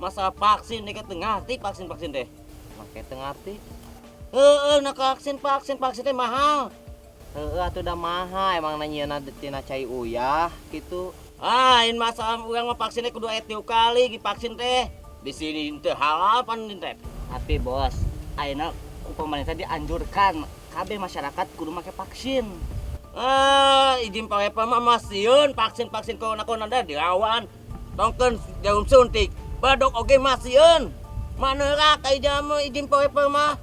Masa vaksin nih ngerti vaksin teh pakai ngerti nak vaksin teh mahal atuh udah mahal emang nanya tina cai uyah gitu in masa urang mah vaksin kudu etiuk kali vaksin teh di sini teh halal pan teh tapi bos ayeuna ku pemerintah dianjurkan kabeh masyarakat kudu make vaksin izin pawepa mah masieun vaksin kona da dilawan tongkeun jarum suntik badok oge masieun maneurak ai jamu izin pawepa mah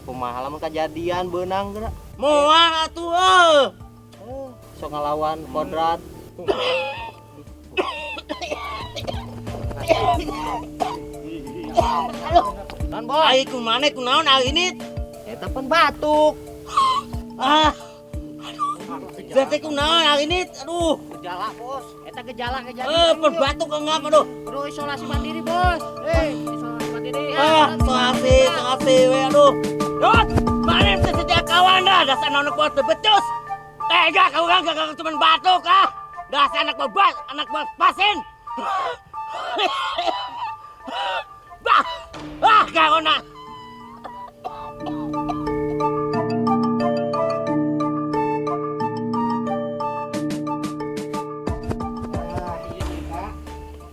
kumaha lamun kajadian beunang geura moal atuh sok ngalawan kodrat kan boy ai kumaha kunaon al ini eta pan batuk berarti kunaon al ini aduh gejala bos eta gejala pan batuk enggak aduh kudu isolasi mandiri bos isolasi mandiri isolasi we aduh yot mane teh sedia kawan dah dasar anak buat becus tega kau kan gak cuma batuk dasar anak pasin kau nak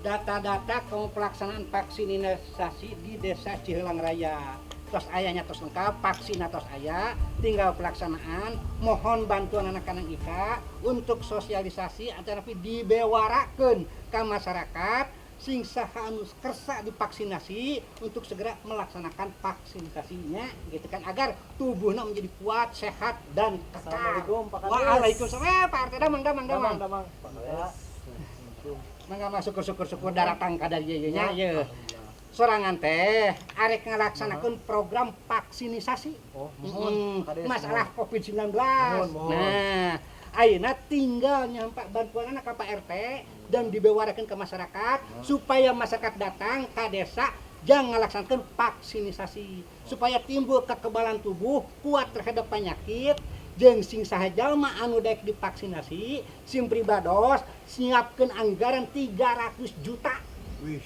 data-data pelaksanaan vaksinasi di Desa Cihelang Raya. Tos ayahnya tos lengkap, vaksin tos ayah, tinggal pelaksanaan. Mohon bantuan anak-anak Ika untuk sosialisasi agar dibewarakeun ke masyarakat sing saha anu kersa divaksinasi untuk segera melaksanakan vaksinasinya gitu kan agar tubuhnya menjadi kuat, sehat dan kekal. Assalamualaikum Pak Kades. Waalaikumsalam Pak RT damang. Mangga syukur daratang ka dari nya ye. Sorangan teh arek ngalaksanakeun program vaksinisasi. Masalah Covid-19. Nah, ayeuna tinggal nyampak bantuan ka Pak RT dan dibewarakeun ke masyarakat supaya masyarakat datang ke desa jangan ngalaksanakeun vaksinisasi supaya timbul kekebalan tubuh kuat terhadap penyakit. Jeung sing saha jalma anu daek divaksinasi sim pribados siapkeun anggaran 300 juta. Wih.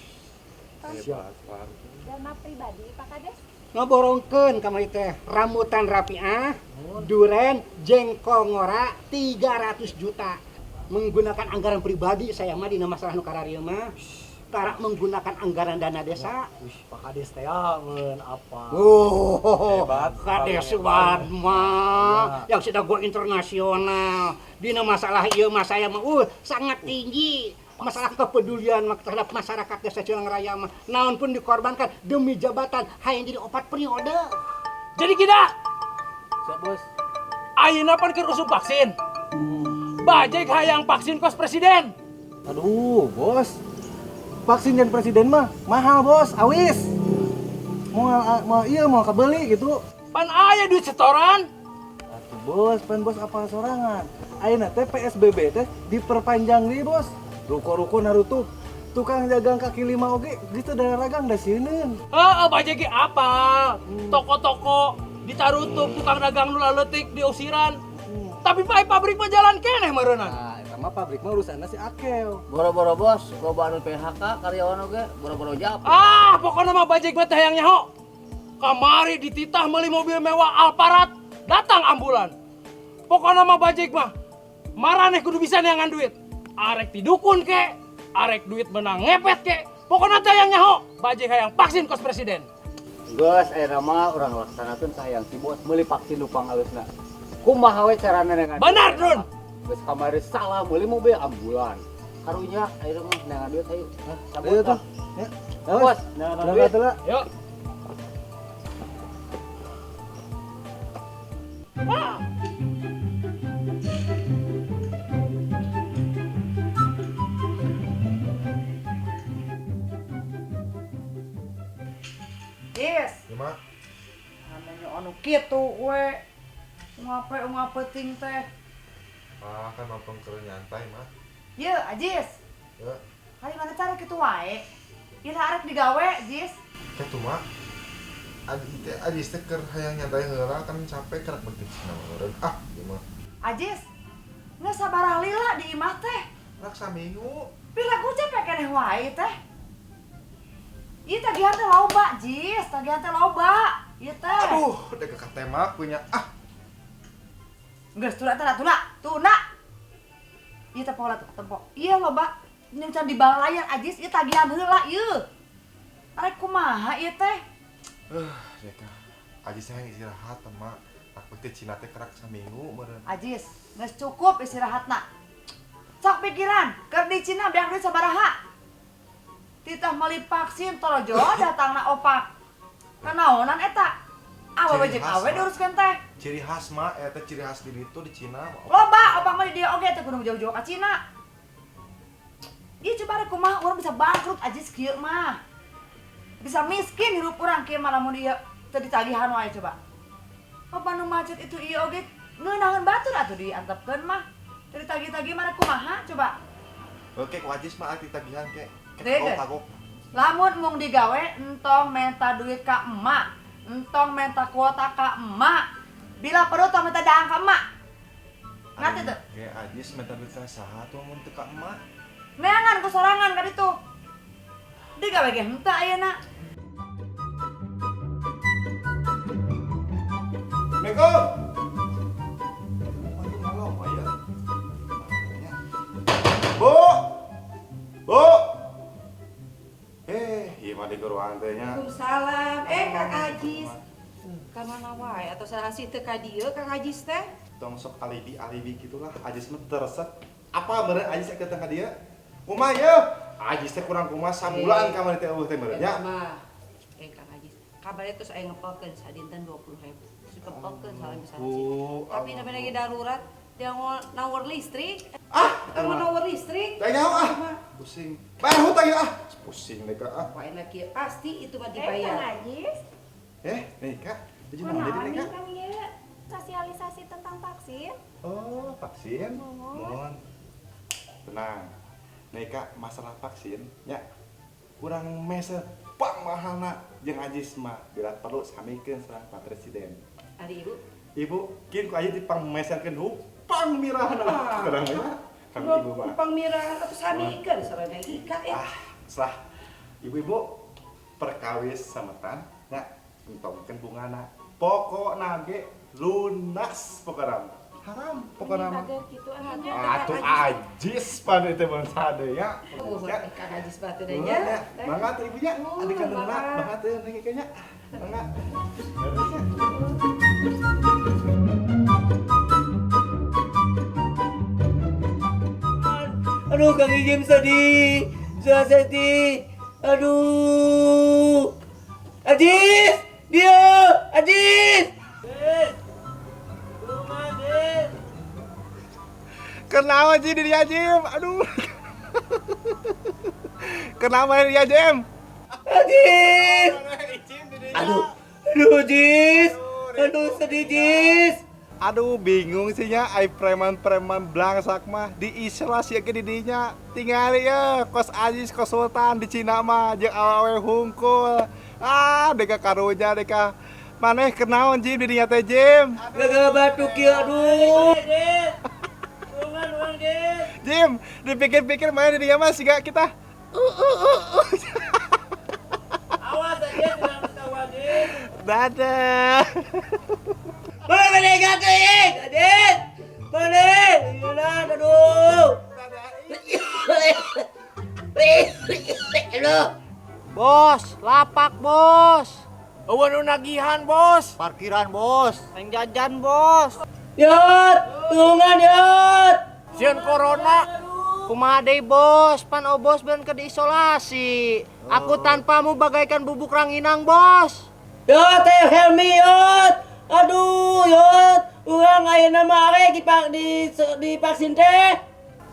Hebat, Pak. Dana pribadi Pak Kades. Ngaborongkeun ka mari teh rambutan rapiah, duren, jengkol ngora 300 juta. Menggunakan anggaran pribadi saya mah dina masalah nu kararieu mah. Tara menggunakan anggaran dana desa. Wih, Pak Kades teh ngeun apa? Hebat, Kades mah yang sudah go internasional. Dina masalah ieu mah saya mah sangat tinggi. Masalah kepedulian terhadap masyarakat Desa Cihelang Raya mah naon pun dikorbankan demi jabatan hayang jadi 4 periode. Jadi kita Siap, Bos. ayeuna pan keur usum vaksin. Bajek hayang vaksin kos presiden. Aduh, Bos. Vaksin dan presiden mah mahal, Bos. Awis. Mau kabeli gitu. Pan aya duit setoran. Atuh, Bos, Bos apa sorangan. Ayeuna teh PSBB teh diperpanjang deui, Bos. Ruko-ruko narutup. Tukang dagang kaki lima oge gitu da ragang da sieun. Bajek ge apa? Toko-toko ditarutup, tukang dagang nu leutik diusiran. Tapi bae pabrik mah jalan keneh meureunna. Nah, eta mah pabrik mah urusanna si Akel. boro-boro bos loba anu PHK karyawan oge boro-boro jap Pokoknya mah bajek mah teh hayang nyaho. Kamari dititah meuli mobil mewah Alphard, datang ambulan. Pokoknya mah bajek mah maraneh kudu bisa neangan duit. Arek tidukun ke, arek duit menang ngepet ke. Pokoknya teh hayang nyaho, bajek hayang vaksin kos presiden. Geus ayeuna mah urang laksanakeun kahayang si Bos meuli vaksin nu pangaeusna. Kumaha we carana neangan? Benar, Dun. Geus kamari salah meuli mobil ambulan. Karunya ayeuna mah neangan duit hayu. Ayo tuh. Ya. Bos, neangan duit. Yuk. Namanya anu kitu we. Ngape ting teh. Ah, kan nongkrong keur nyantai mah. Ye, Ajis. Ya, Hari mana cara kitu wae? Ieu arek digawe, Jis. kitu mah. Adis teh keur hayang nyantai heula kan capek kerak beuteut cenah meureun. Ah, ieu mah. Ajis. Nggak sabar lila di imah teh. Rak saminggu. Pila ku capek keneh wae teh. Ieu tagihan teh loba, Jis. Tagihan teh loba. Ieu teh. Aduh, dek ka tema punya. Ah, Geus tuna. Ieu teh pola tuh tempo. Iya loba. Nya can dibalayan Ajis, ieu tagihan heula ieu. Arek kumaha ieu teh? dek. Adis hayang istirahat mah. Rak beuteut cina teh kerak saminggu meureun. Ajis, geus cukup istirahatna. Sok pikiran, keur di Cina beak duit sabaraha? Titah meuli vaksin torojo datangna opak. Kanaonan eta? Awewe Ciri jeung khas, awe Mak. diuruskeun teh. Ciri khas mah eta ciri khas di ditu di Cina. Loba opak mah di dieu oge teh kudu jauh-jauh ka Cina. Ieu coba rek kumaha urang bisa bangkrut Ajis kieu mah. Bisa miskin hirup urang kieu mah lamun ieu teu ditagihan wae coba. Apa nu macet itu ieu oge ngeunaheun batur atuh diantepkeun mah. Teu ditagi-tagi mah rek kumaha coba. Oke, ku Adis mah ati tagihan ke. Dede. Kagok. Lamun mung digawe entong minta duit ka emak, entong minta kuota ka emak. Bila perlu tong minta daang ka emak. Ngerti tuh? Oke, Adis minta duit ka saha tuh mun teu ka emak. Neangan ku sorangan ka ditu. Digawe ge henteu ayeuna. Assalamualaikum. Aduh, malam aya. Bu. Bu. Ieu mah di ruangan teh nya. Waalaikumsalam. Kang Ajis. Ka mana wae atau salah si teu ka dieu Kang Ajis teh? Tong sok alibi gitulah. Ajis mah teresep. Apa meureun Ajis keur teh ka dieu? Kumaha ye? Ajis teh kurang kumaha sabulan ka mana teh eueuh teh meureun nya. Mah. Kang Ajis. Kabarnya terus aya ngepelkeun sadinten 20.000. Dipelkeun salah bisa Bu, Tapi namanya lagi darurat dia nawar listrik. Ah, Kamu nawar listrik. teh nyaho ah. Pusing. Bayar hutang ya ah. Pusing deh Kak ah. Wah enak kieu pasti itu mah Kang dibayar. Ajis, Nih Kak, baju naon jadi nih Kak? Kang ieu sosialisasi tentang vaksin. Oh, vaksin. Mohon. Tenang. Nih Kak, masalah vaksin ya. Kurang mese pang mahalna jeung Ajis mah bila perlu samikeun sareng Pak Presiden. Ari Ibu. Ibu, kieu ku Ajis dipang meserkeun pang mirahna. Kadang ya. Kang Ibu mah. Pang mirah atau samikeun sareng Ika ya. Ah, setelah ibu-ibu perkawis sametan nya entongkeun bungana. Pokona ge lunas pokona. Haram pokona mah. Agar gitu anunya. Atuh Ajis pan itu bang sade ya. Ya. Kang Ajis batu deh Nuhun, ya. ya. Mangga teh ibunya. Adik kandungna mangga teh ning kayaknya. Mangga. Beres ya. Aduh, Kang Ijim sedih. Sedih. Aduh. Ajis, dia. Ajis. Kenapa sih diri Ajim? Aduh. Kenapa diri Ajim? Ajis. Aduh. Aduh, Jis. Aduh, sedih, Jis. Aduh bingung sih nya, ai preman-preman blangsak mah diisolasi ke didinya. Tinggal ya kos Ajis kos Sultan di Cina mah jeung awewe hungkul. Ah, deka karunya deka. Maneh kenaon Jim didinya teh Jim? Gagal batuk ya, aduh. Jim, dipikir-pikir mana didinya mah siga kita. Awas aja, jangan ketawa, Jis. Dadah. Mana negatif, Adit? Mana? Mana? Aduh. Halo. Bos, lapak bos. Awan nagihan bos. Parkiran bos. Yang jajan bos. Yot, tunggan yot. Sian corona. Kumaha deui bos, pan bos ben ke diisolasi. Aku tanpamu bagaikan bubuk ranginang bos. Yot, help me yot. Aduh, yot, urang ayeuna mah are divaksin teh.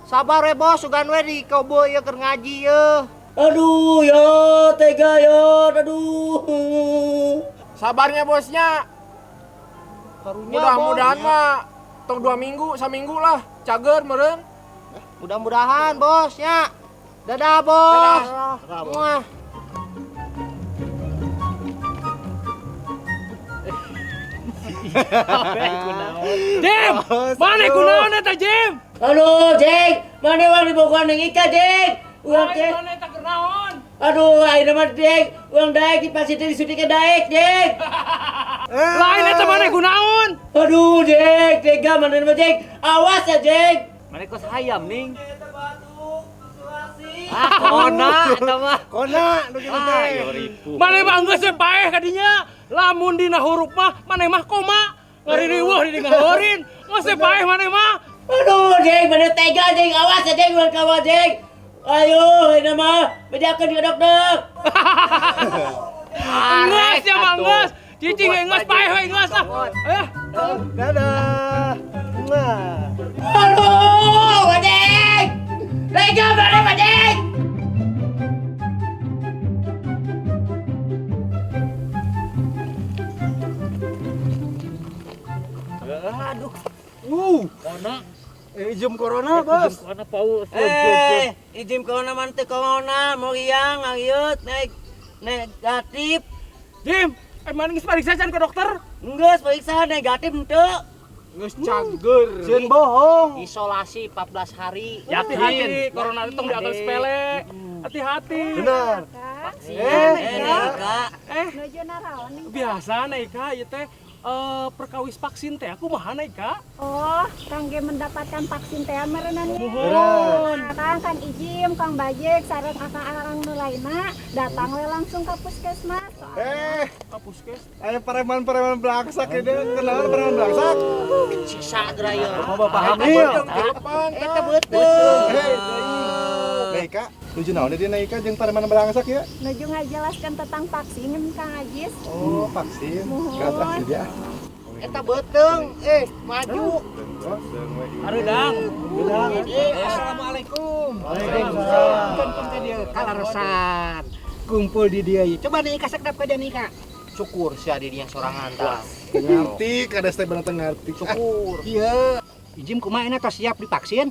Sabar we bos, sugan we di kobo ieu keur ngaji ye. Aduh, yot, tega yot, aduh. Sabarnya bosnya. Karunya Mudah-mudahan mah tong 2 minggu, 1 minggu lah. Cager meureun. Mudah-mudahan bosnya. Dadah bos. Dadah. Muah. Jim, mana kunaon eta Jim? Aduh, Jeng, mana uang dibawa neng Ika, Jeng? Uang teh, Mana eta keur naon? aduh, ayo nama Jeng, uang daek di pasir teh disuntik ke daek, Jeng. Lain eta mana kunaon? Aduh, Jeng, tega mana nama Jeng? Awas ya, Jeng. Mana kos hayam ning? Kona eta mah. Kona nu kitu teh. Mana mah geus paeh kadinya. Lamun dina huruf mah mana mah koma. Ngaririweuh di ngalorin. Geus paeh mana mah. Aduh, Jeng, mana tega, Jeng. Awas ya, Jeng, uang kawan, Jeng. Ayo, ini nama, bedakan di dok. Geus ya mah geus. Cicing geus paeh we geus ah. Dadah. Nah. Aduh, Jeng. Tega mana, Jeng? Izin corona, Bos. Mana paus? Izin corona man teu corona, mau iang ngayut negatif. Jim, mana geus pariksa can ke dokter? Geus periksa negatif henteu. Geus cager. Sieun bohong. Isolasi 14 hari. Hati-hati, corona itu tong dianggap sepele. Hati-hati. Benar. Kak, Kak. nuju naraon nih? Biasa Naika ieu teh perkawis vaksin teh aku mah Naika. Oh, kangge mendapatkan vaksin teh merenang nih. Muhun. Kang Ijim, Kang Bajek, sareng akang-akang nu lainna datang we langsung ka puskesmas. Ka puskes. Aya preman-preman belangsak ini. Kenalan preman belangsak? Sisa geraya. Mau Bapak hamil. Eta betul. Naika, nuju naon dia Naika jeung preman belangsak ya? Nuju ngajelaskan tentang vaksin Kang Ajis. Oh, vaksin. Mohon. Kata dia. Eta betung. Maju. Harudang. Assalamualaikum. Waalaikumsalam. Kan teh dia kalaresan. Kumpul di dia. Coba nih kasek dap ka dia nih, Kak. Syukur si adi dinya sorangan tah. Ngerti, kades teh bener teu ngerti. Syukur. Iya. Ijim kumaha tos siap divaksin?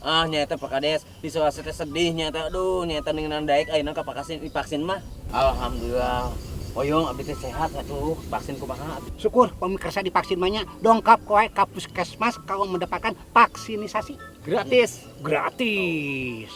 Ah nyata Pak Kades, di Sulawesi teh sedih nyata. Aduh, nyata ningan daek ayeuna ka vaksin divaksin mah. Alhamdulillah. Oyong abdi teh sehat atuh. Vaksin kumaha? Syukur pamikarsa divaksin mah nya dongkap koe ka puskesmas kau mendapatkan vaksinisasi gratis.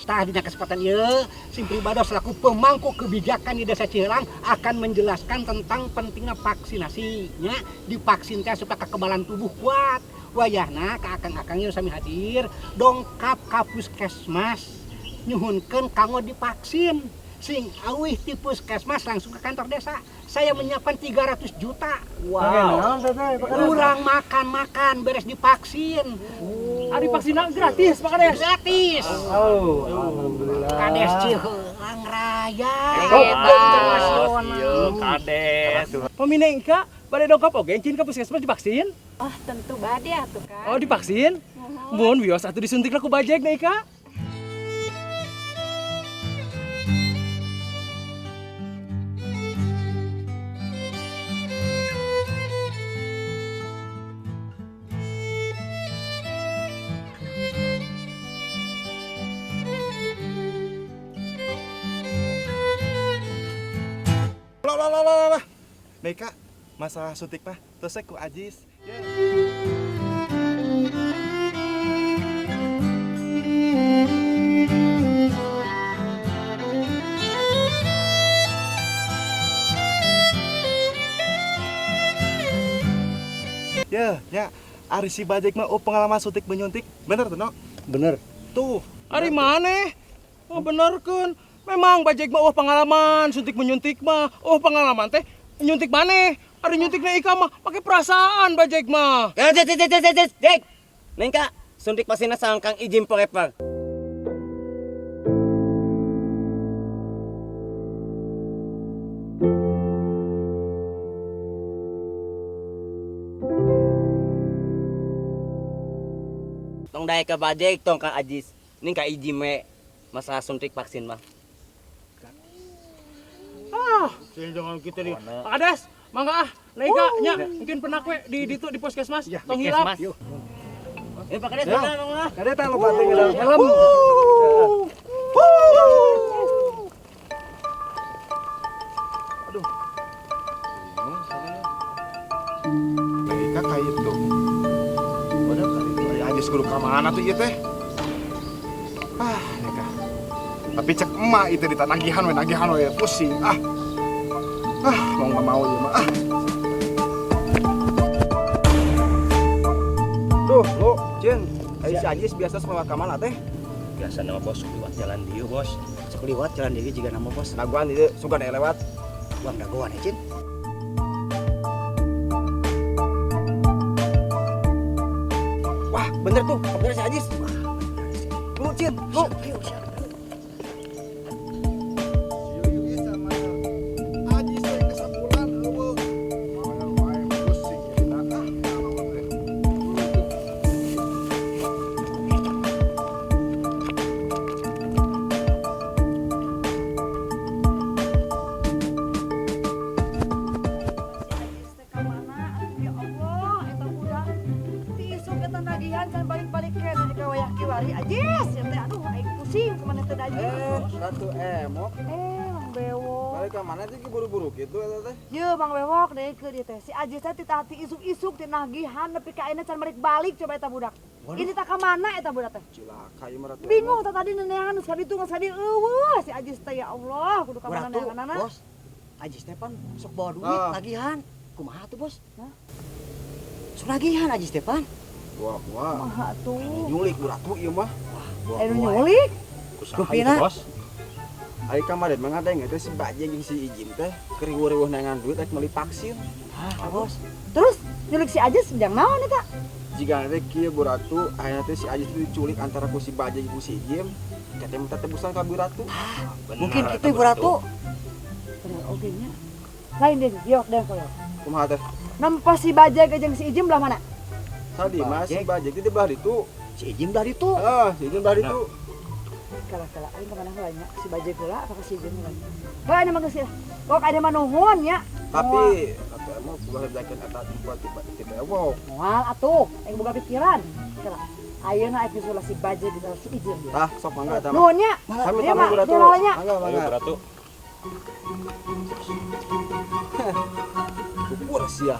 Tah dina kesempatan ieu Sim Pribado selaku pemangku kebijakan di Desa Ciherang akan menjelaskan tentang pentingnya vaksinasi nya. Divaksin teh supaya kekebalan tubuh kuat. Wayahna ka akang-akang ieu sami hadir dongkap ka puskesmas nyuhunkeun kanggo divaksin. Sing awih di puskesmas langsung ke kantor desa. Saya menyiapkan 300 juta. Wow. Kurang makan beres divaksin. Ari vaksinnya gratis Pak Kades. Gratis. Oh, alhamdulillah. Kades Ciherang Raya. Iya, Kades. Pemineng Ika, bade dongkap oge cin ka puskesmas divaksin? Oh, tentu bade atuh Kang. Oh, divaksin? Mun wios atuh disuntik lah ku bajek nih Ika. Lah. Naika, masalah suntik mah terus ku Ajis. Ya, ari si Bajek mah pengalaman suntik menyuntik. Bener tuh, No? Bener. Tuh. Ari maneh? Oh benerkeun. Memang Bajek mah pengalaman suntik menyuntik mah. Oh pengalaman teh nyuntik maneh. Ari nyuntikna Ika mah pakai perasaan Bajek mah. Dek. Neng Kak, suntik vaksinna sareng Kang Ijim forever. Tong daek ke Bajek, tong Kang Ajis. Ning Kang Ijim we masalah suntik vaksin mah. Jangan gitu nih. Pak Kades, Mangga ah, Leika nya mungkin pernah kue di ditu di puskesmas. Tong hilap. Pak Kades mana mangga? Kade tah lupa tinggal helm. Mereka kayak itu. Waduh kali itu aya Ajis kudu ka mana tuh ieu teh? Mereka. Tapi cek emak itu ditagihan we pusing. Mau nggak mau ya mah. Duh, lo, Cin, si Ajis biasa lewat ka mana teh? Biasa nama bos lewat jalan dieu, Bos. Sok liwat jalan deui jiga nama bos. Naguan ieu suka deh lewat. Uang dagoan ya, Cin. Wah, bener tuh, bener si Ajis. Lu, Cin, lu. Ratu Emok. Mang Bewok. Balik ke mana sih buru-buru gitu eta teh? Ye, Mang Bewok deh ke dia teh. Si Ajis teh titah hati isuk-isuk teh nagihan nepi ka ayeuna can balik coba eta budak. Ini tak ka mana eta budak teh? Cilaka ieu mah Ratu. Bingung tah tadi neneangan geus ka ditu geus ka dieu eueuh si Ajis teh ya Allah kudu ka mana neanganana. Bos. Ajis teh pan sok bawa duit tagihan. Kumaha tuh, Bos? Sok tagihan Ajis teh pan. Wah. Maha tuh. Nyulik ku Ratu ieu mah. Anu nyulik. Kupina. Ari kemarin mah ngadeng eta si Bajeng jeung si Ijim teh keur riweuh-riweuh nangan duit rek meuli vaksin. Bos. Terus nyulik si Ajis jang naon eta? Jika teh kieu Bu Ratu, ayeuna teh si Ajis teh diculik antara ku si Bajeng jeung ku si Ijim. Teh minta tebusan ka Bu Ratu. Mungkin kitu Bu Ratu. Bener oge nya. Lain deh, yok deh koyo. Kumaha teh? Nempo si Bajeng jeung si Ijim belah mana? Tadi mah si Bajeng teh di belah ditu. Si Ijim belah ditu. Si Ijim belah ditu. Kala aing kemana heula nya si Bajeng heula apa si Ijim heula. Heuh ane mah geus ieu. Kok ade mah nuhun nya. Tapi Ratu Emok kudu hareujakeun eta buat tiba-tiba ewok. Moal atuh, aing boga pikiran. Kala ayeuna aing heula si Bajeng jeung si Ijim. Tah, sok mangga eta mah. Nuhun nya. Sami Dia tamu mah Bu Ratu. nya. Mangga. Ratu. Kupur sia.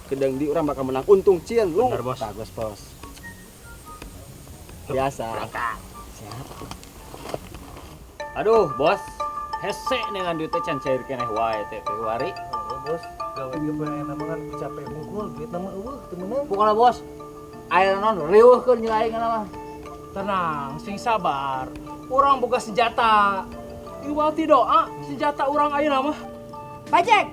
Kedeng di urang bakal menang untung cieun lu. Bener, Bos. Bagus, Bos. Biasa. Aduh, Bos. Hese dengan duit teh can cair keneh wae teh Februari. Bos, gawe ge pengen mah kan capek mungkul duit mah eueuh teu meunang. Pokona Bos. Aya non riweuhkeun jeung aing mah. Tenang, sing sabar. Urang boga senjata. Iwati doa senjata urang ayeuna mah. Bajeng.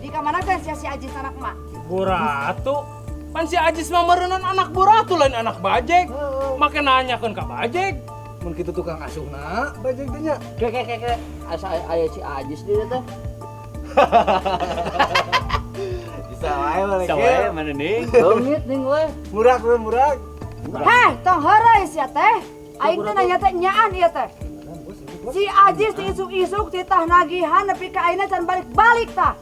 Di ka mana teh si Ajis anak emak? Bu Ratu. Pan si Ajis mah meureunnan anak Bu Ratu lain anak Bajeng. Make nanyakeun ka Bajeng. Mun kitu tukang asuhna Bajeng teh nya. Ke. Asa aya si Ajis di teh. Bisa wae mah Bisa wae mana ning? Leungit ning we. Murag. Heh, tong heureuy sia teh. Aing teh nanya teh nyaan ieu teh. Si Ajis teh isuk-isuk titah nagihan nepi ka ayeuna can balik-balik tah.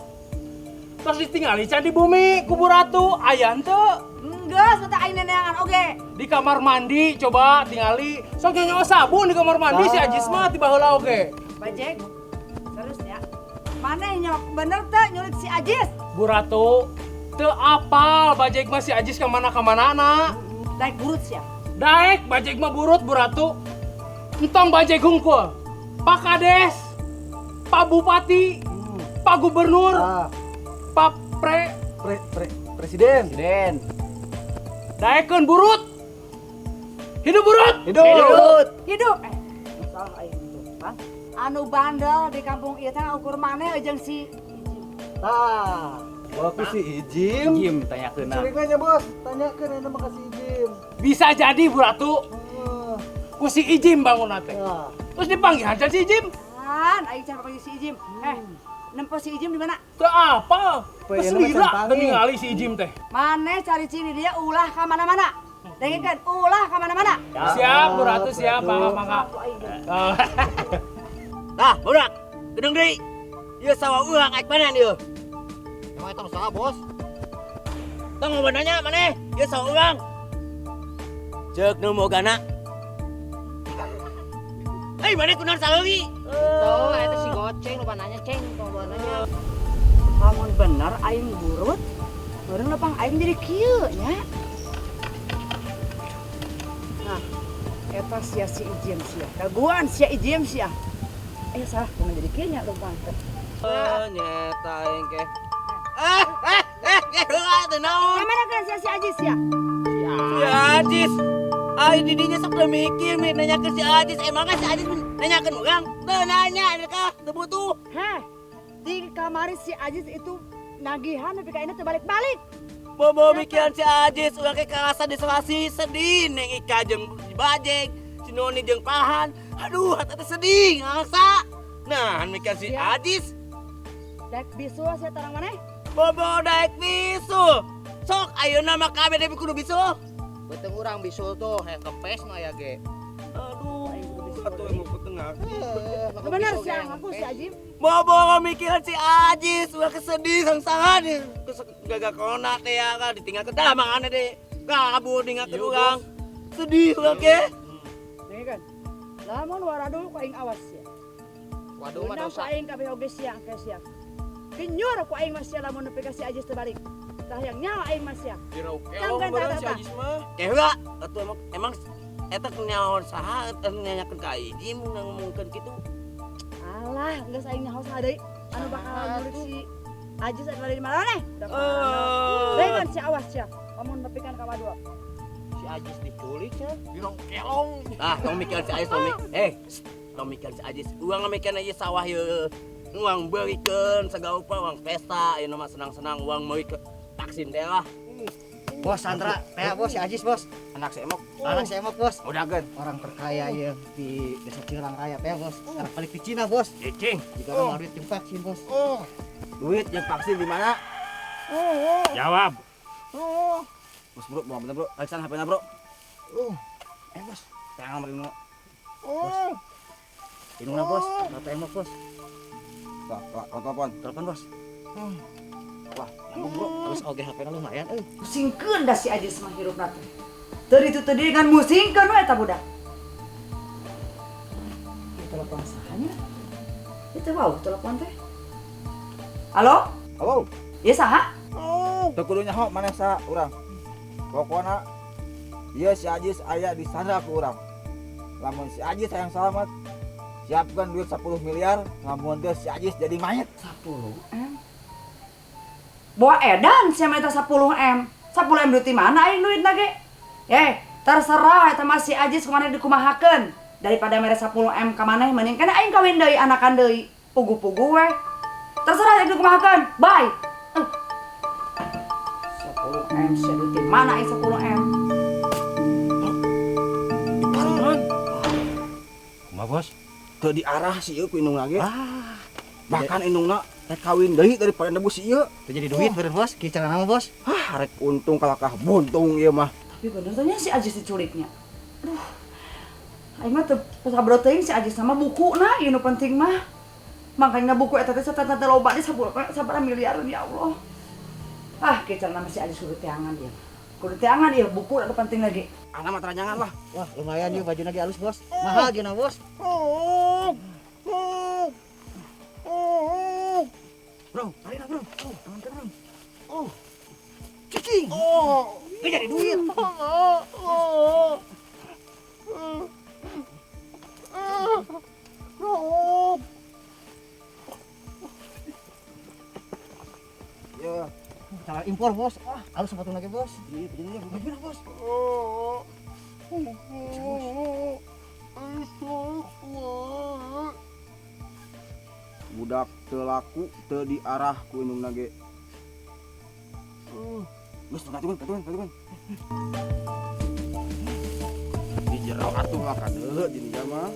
Tos ditinggali can di bumi ku Bu Ratu. Aya henteu? Geus teh aing neneangan oge. Di kamar mandi coba tingali. Sok nyawa sabun di kamar mandi si Ajis mah tiba heula oge. Bajeng. Terus ya. Maneh nyok bener teh nyulik si Ajis? Bu Ratu, teu apal Bajeg mah si Ajis ka mana-na. Daek burut sia. Daek Bajeg mah burut Bu Ratu. Entong Bajeg hungkul. Pak Kades, Pak Bupati, Pak Gubernur, Pak Presiden. Daekeun burut. Hidup burut. Hidup. Salah aing itu, Bang. Anu bandel di kampung ieu teh ukur maneh jeung si Aku si Ijim. Ijim tanyakeun. Curiganya Bos, tanyakeun anu mah ka si Ijim. Bisa jadi Bu Ratu. Ku si Ijim bangun teh. Terus dipanggil aja si Ijim. Kan, aing can panggil si Ijim. Nempo si Ijim di mana? Teu apa. Poe ieu mah Keselira can teu ningali si Ijim teh. Maneh cari ciri dia ulah ka mana-mana. Dengekeun ulah ka mana-mana. Siap Bu Ratu, siap. Mangga. Nah, budak, gedung deui. Ieu sawah urang aik panen ieu. Emang itu usaha, Bos? Tong benernya maneh? Ieu sawah urang. Ceuk nu mogana. Hei, maneh kunaon saleuwi? Tuh, itu si goceng, lupa nanya ceng, lupa nanya. Lamun bener aing burut, meureun lepang aing jadi kieu nya. Nah, eta sia si Ijem sia. Kaguan sia Ijem sia. Salah kumaha jadi kieu nya lepang. Nyeta aing ke. Teu naon? Kamana kan sia si Ajis ya? Si Ajis. Ai didinya sok teu mikir mi nanyakeun si Ajis. Emangnya si Ajis nanyakeun urang? Teu nanya kah? Teu butuh. Heh, di kamari si Ajis itu nagihan tapi kayaknya terbalik-balik. Bobo mikiran si Ajis, urang ke karasa diselasi sedih neng Ika jeung Bajeng, si Noni jeung Pahan. Aduh, hati sedih ngasa. Nah, mikiran si Ajis. Dek bisu sia tarang maneh? Bobo daek bisu. Sok ayeuna mah kabeh deui kudu bisu. Beuteung urang bisul tuh, yang kempes mah ya ge. Aduh, atuh emang petengah. Bener sih aku si Ajim. Bobo mikiran si Ajis, udah kesedih sangsangan ya. Gagak kona teh ya kan ditinggal ke dalam mana deh. Kabur tinggalkeun urang. Sedih urang ke. Nih kan. Lamun waradul ku aing awas ya. Waduh mah dosa. Aing kabeh oge sia ke sia. Kenyur ku aing mah sia lamun nepi ka si Ajis terbalik. Tah yang nyawa aing mah sia. Dirau-kelong beneran si Ajis mah. Heula, atuh emang eta nyaon saha nanyakeun ka Ijim ngomongkeun kitu. Alah, geus aing nyaho saha deui anu bakal nulis si Ajis anu di mana nih? Dengan si awas sia. Lamun nepikan ka wadua. Si Ajis diculik ya. Dirau-kelong. Ah, tong mikiran si Ajis, tong mikiran si Ajis. Urang mikiran ieu sawah ieu. Uang beurikeun sagaupa uang pesta, ieu mah senang-senang uang meurikeun vaksin teh lah. Bos Sandra, teh bos si Ajis bos. Anak si Emok. Anak si Emok bos. Udageun. Orang terkaya ya di desa Cirang Raya teh bos. Anak balik di Cina bos. Cicing. Jika mau duit jeung vaksin bos. Duit jeung vaksin di mana? Jawab. Bos bro, mau bener bro. Alexan HP-na bro. Bos. Jangan makin bro. Indungna bos. Bapak Emok bos. Wah, telepon bos. Wah, nyambung bro. Terus oge HP-na lumayan euy. Musingkeun dah si Ajis mah hirupna teh. Teu ditu teu dengan musingkeun we eta budak. Ieu telepon sahanya? Itu wow telepon teh. Halo? Halo. Ieu saha? Teu kudu nyaho maneh sa urang. Pokona ieu si Ajis aya di sana ku urang. Lamun si Ajis sayang selamat, siapkan duit 10 miliar, lamun teu si Ajis jadi mayat. 10M. Bawa edan sia mah eta 10M. 10M duit di mana aing duitna ge? Terserah eta mah si Ajis kumaneh dikumahakeun. Daripada mere 10M ka maneh mending kana aing kawin deui anakan deui. Pugu-pugu we. Terserah aing dikumahakeun. Bye. 10M sia duit di mana aing 10M? Kumaha bos? Teu diarah si ieu ku indungna ge. Bahkan indungna rek kawin deui daripada nebus si ieu. Teu jadi duit beureun bos. Kieu carana mah bos. Rek untung kalakah buntung ieu mah. Tapi bener tanya si Ajis diculiknya. Aduh. Aing mah teu sabro teuing si Ajis sama bukuna ieu nu penting mah. Makanya buku eta teh satana teh loba di sabaraha miliar ya Allah. Kieu carana si Ajis kudu teangan ieu. Kudu teangan ieu buku anu penting lagi. Ana mah teranyangan lah. Wah, lumayan yuk baju lagi halus bos. Mahal gina bos. Bro, tarik lah bro. Tangan bro. Cicing. Gak jadi duit. Ya, Cara impor bos. Halus sepatu lagi bos. Iya, begini bos. budak teu laku teu diarah ku indungna ge. Geus katuan. Di jero atuh mah kadeu jeung dia mah.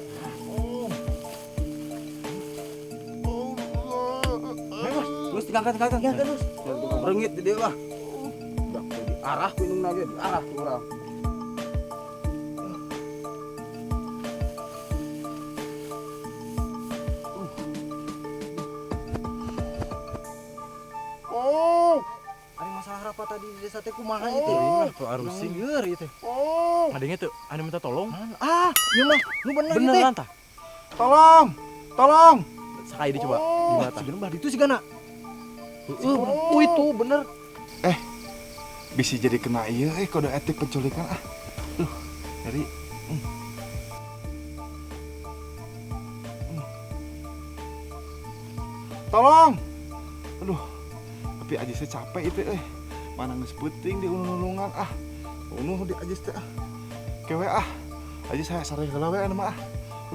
Geus tinggalkan. Ya terus. Bereungit di dieu lah. Budak teu diarah ku indungna ge, diarah ku urang. kenapa tadi di desa teh kumaha itu? Tuh harus singgeur itu. Oh. Ngadengnya tuh, ane minta tolong. Ah, iya mah, lu bener Bener gitu. lantah. Tolong. Sekali dicoba. Oh, Gimana tah? si Genembah itu sih gana. Itu bener. Bisa jadi kena iya kode etik penculikan ah. Dari Tolong. Aduh. Tapi aja saya capek itu Mana geus peuting di ulun-ulungan ah. Unuh di aja teh ah. Kewe ah. Aja saya sare heula we mah ah.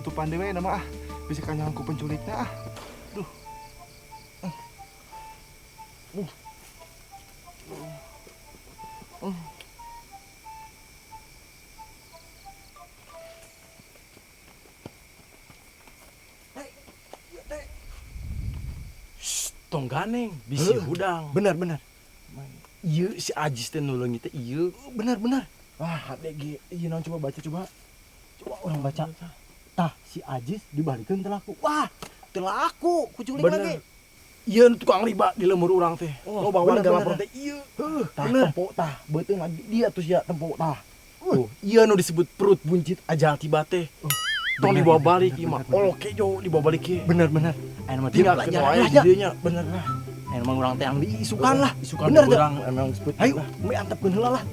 Utupan dewe mah ah. Bisa kanyangku penculiknya ah. Duh. Tong ganeng, bisi hudang. Bener. Iya si Ajis teh nulung kita iya. Bener. Wah, HDG, iya naon coba baca coba. Coba orang baca. Tah, si Ajis dibalikeun teh laku. Wah, teu laku, kuculik lagi. Iya nu tukang riba di lemur urang teh. Oh, Lo bawa bener, dalam bener. lapor teh iya. Tah bener. tempo tah, beuteung lagi dia tuh sia tempo tah. Tuh, iya nu disebut perut buncit ajal tiba teh. Tong bener, dibawa bener, balik bener, ieu mah. bener. Oloke jo dibawa balik ieu. Bener. Aya mah Tinggal tinggal pelajaran wae aja. di dieu nya bener lah. Aya mah urang teh yang Isukan lah. isukan Bener, urang emang disebut. Ayo, me antepkeun heula lah.